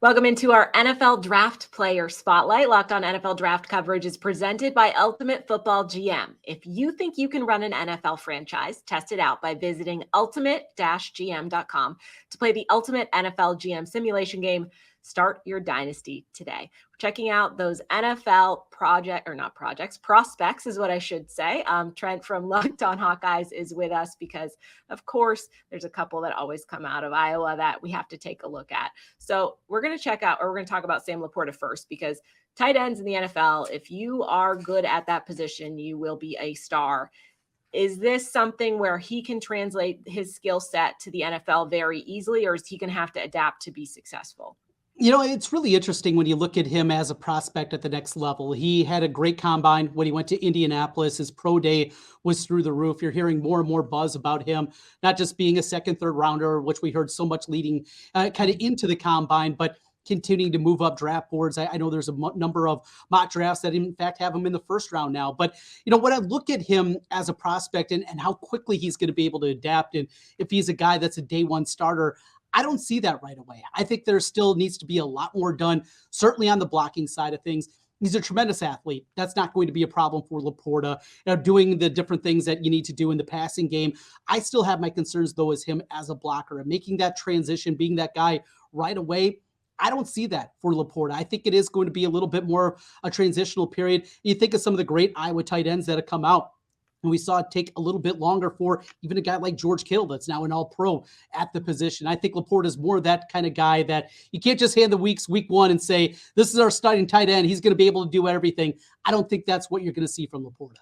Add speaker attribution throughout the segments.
Speaker 1: Welcome into our NFL Draft Player Spotlight. Locked On NFL Draft coverage is presented by Ultimate Football GM. If you think you can run an NFL franchise, test it out by visiting ultimate-gm.com to play the Ultimate NFL GM simulation game. Start your dynasty today. We're checking out those NFL prospects is what I should say. Trent from Locked On Hawkeyes is with us because, of course, there's a couple that always come out of Iowa that we have to take a look at. So we're going to talk about Sam LaPorta first, because tight ends in the NFL, if you are good at that position, you will be a star. Is this something where he can translate his skill set to the NFL very easily, or is he going to have to adapt to be successful?
Speaker 2: It's really interesting when you look at him as a prospect at the next level. He had a great combine when he went to Indianapolis. His pro day was through the roof. You're hearing more and more buzz about him, not just being a second, third rounder, which we heard so much leading kind of into the combine, but continuing to move up draft boards. I know there's a number of mock drafts that in fact have him in the first round now. But, when I look at him as a prospect and how quickly he's going to be able to adapt, and if he's a guy that's a day one starter, I don't see that right away. I think there still needs to be a lot more done, certainly on the blocking side of things. He's a tremendous athlete. That's not going to be a problem for LaPorta. Doing the different things that you need to do in the passing game. I still have my concerns, though, as him as a blocker and making that transition, being that guy right away. I don't see that for LaPorta. I think it is going to be a little bit more a transitional period. You think of some of the great Iowa tight ends that have come out, and we saw it take a little bit longer for even a guy like George Kittle that's now an all-pro at the position. I think LaPorta is more that kind of guy that you can't just hand the week one and say, this is our starting tight end. He's going to be able to do everything. I don't think that's what you're going to see from LaPorta.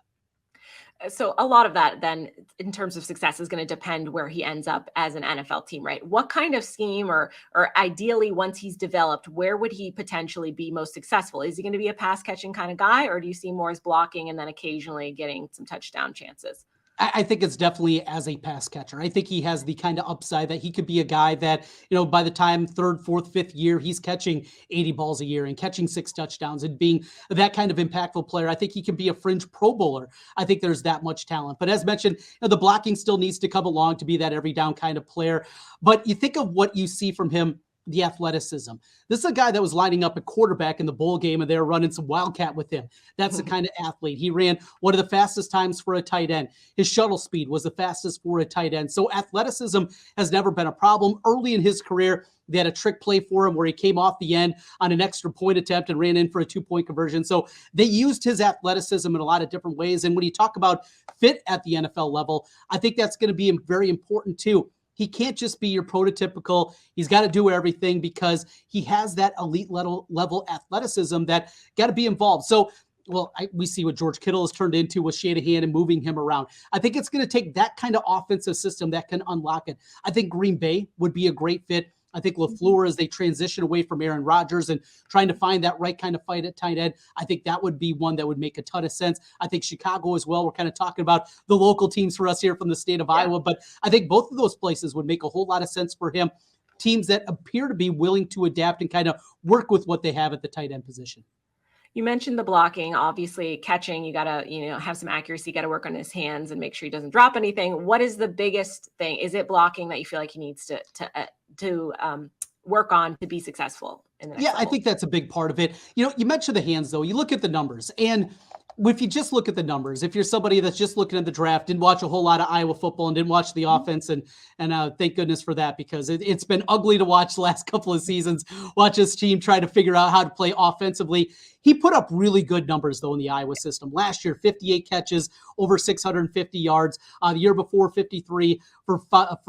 Speaker 1: So a lot of that then in terms of success is going to depend where he ends up as an NFL team, right? What kind of scheme or ideally once he's developed, where would he potentially be most successful? Is he going to be a pass catching kind of guy, or do you see more as blocking and then occasionally getting some touchdown chances?
Speaker 2: I think it's definitely as a pass catcher. I think he has the kind of upside that he could be a guy that, by the time third, fourth, fifth year, he's catching 80 balls a year and catching 6 touchdowns and being that kind of impactful player. I think he can be a fringe Pro Bowler. I think there's that much talent. But as mentioned, the blocking still needs to come along to be that every down kind of player. But you think of what you see from him, the athleticism. This is a guy that was lining up a quarterback in the bowl game, and they were running some wildcat with him. That's the kind of athlete. He ran one of the fastest times for a tight end. His shuttle speed was the fastest for a tight end. So athleticism has never been a problem. Early in his career, they had a trick play for him where he came off the end on an extra point attempt and ran in for a 2-point conversion. So they used his athleticism in a lot of different ways. And when you talk about fit at the NFL level, I think that's going to be very important too. He can't just be your prototypical. He's got to do everything because he has that elite level athleticism that got to be involved. So, we see what George Kittle has turned into with Shanahan and moving him around. I think it's going to take that kind of offensive system that can unlock it. I think Green Bay would be a great fit. I think LaFleur, as they transition away from Aaron Rodgers and trying to find that right kind of fight at tight end, I think that would be one that would make a ton of sense. I think Chicago as well. We're kind of talking about the local teams for us here from the state of Iowa, but I think both of those places would make a whole lot of sense for him. Teams that appear to be willing to adapt and kind of work with what they have at the tight end position.
Speaker 1: You mentioned the blocking, obviously catching, you got to, have some accuracy, got to work on his hands and make sure he doesn't drop anything. What is the biggest thing? Is it blocking that you feel like he needs to work on to be successful in the next level?
Speaker 2: I think that's a big part of it. You mentioned the hands though. You look at the numbers, and if you just look at the numbers, if you're somebody that's just looking at the draft, didn't watch a whole lot of Iowa football and didn't watch the offense, and thank goodness for that, because it's been ugly to watch the last couple of seasons, watch this team try to figure out how to play offensively. He put up really good numbers, though, in the Iowa system. Last year, 58 catches, over 650 yards. The year before, 53 for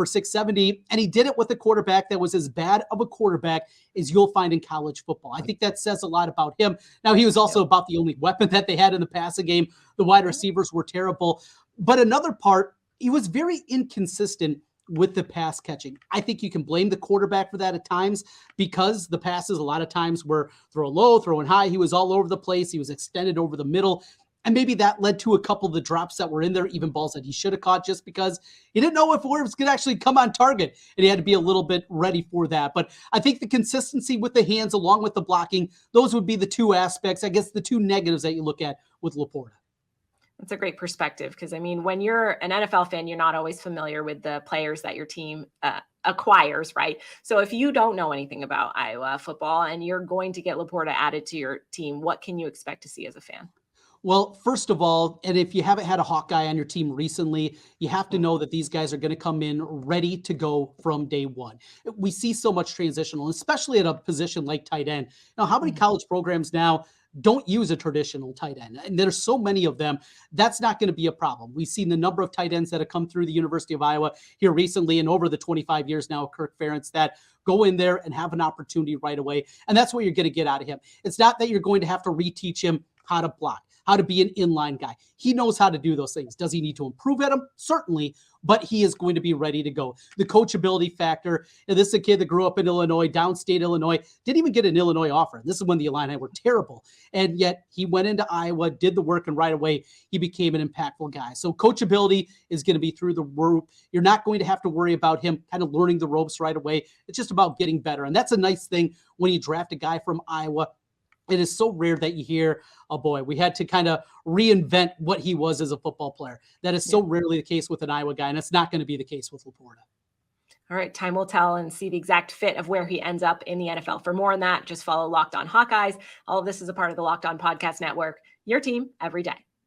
Speaker 2: 670. And he did it with a quarterback that was as bad of a quarterback as you'll find in college football. I think that says a lot about him. Now, he was also about the only weapon that they had in the passing game. The wide receivers were terrible. But another part, he was very inconsistent with the pass catching. I think you can blame the quarterback for that at times, because the passes a lot of times were throwing low, throwing high. He was all over the place. He was extended over the middle. And maybe that led to a couple of the drops that were in there, even balls that he should have caught, just because he didn't know if words could actually come on target. And he had to be a little bit ready for that. But I think the consistency with the hands along with the blocking, those would be the two aspects, I guess the two negatives that you look at with LaPorta.
Speaker 1: That's a great perspective, because when you're an NFL fan, you're not always familiar with the players that your team acquires, right? So if you don't know anything about Iowa football and you're going to get LaPorta added to your team, what can you expect to see as a fan?
Speaker 2: Well, first of all, and if you haven't had a Hawkeye on your team recently, you have to
Speaker 1: Mm.
Speaker 2: know that these guys are going to come in ready to go from day one. We see so much transitional, especially at a position like tight end. Now, how many
Speaker 1: Mhm.
Speaker 2: college programs now don't use a traditional tight end? And there's so many of them. That's not going to be a problem. We've seen the number of tight ends that have come through the University of Iowa here recently and over the 25 years now, Kirk Ferentz, that go in there and have an opportunity right away. And that's what you're going to get out of him. It's not that you're going to have to reteach him how to block, how to be an inline guy. He knows how to do those things. Does he need to improve at them? Certainly, but he is going to be ready to go. The coachability factor. And this is a kid that grew up in Illinois, downstate Illinois, didn't even get an Illinois offer. This is when the Illini were terrible. And yet he went into Iowa, did the work, and right away he became an impactful guy. So coachability is going to be through the roof. You're not going to have to worry about him kind of learning the ropes right away. It's just about getting better. And that's a nice thing when you draft a guy from Iowa. It is so rare that you hear, oh boy, we had to kind of reinvent what he was as a football player. That is so rarely the case with an Iowa guy, and it's not going to be the case with LaPorta.
Speaker 1: All right, time will tell and see the exact fit of where he ends up in the NFL. For more on that, just follow Locked On Hawkeyes. All of this is a part of the Locked On Podcast Network, your team every day.